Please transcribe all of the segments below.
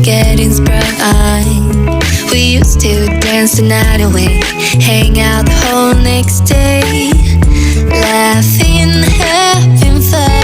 getting sprung. We used to dance the night away, hang out the whole next day, laughing, having fun.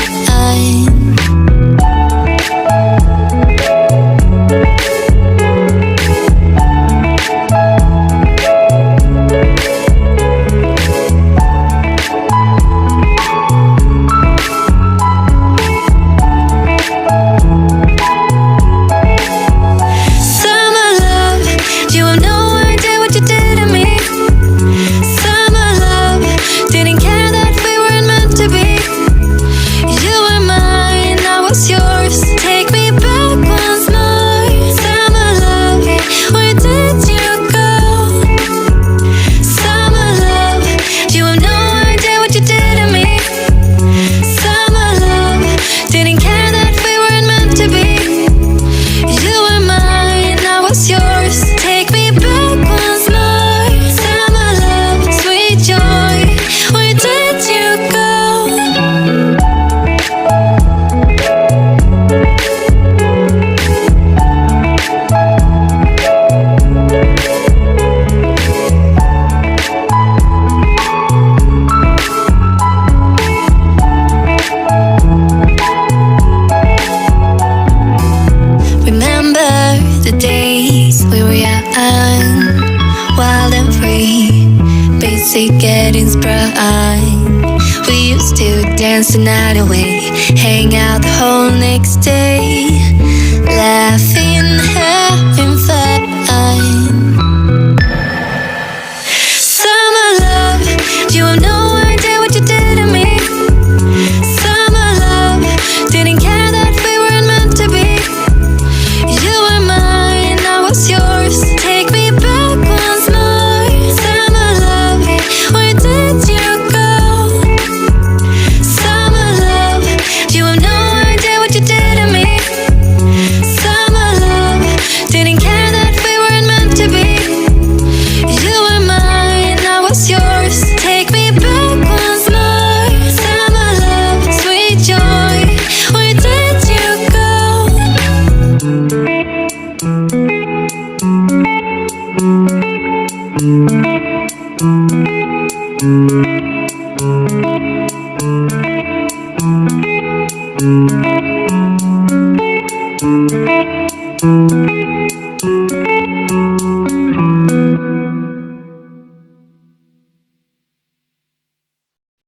Getting sprung. We used to dance the night away, hang out the whole next day, laughing, having fun. Summer love, you have no idea what you did to me. Summer love, didn't care that we weren't meant to be. You were mine, I was yours. Take me back once more. Thank you.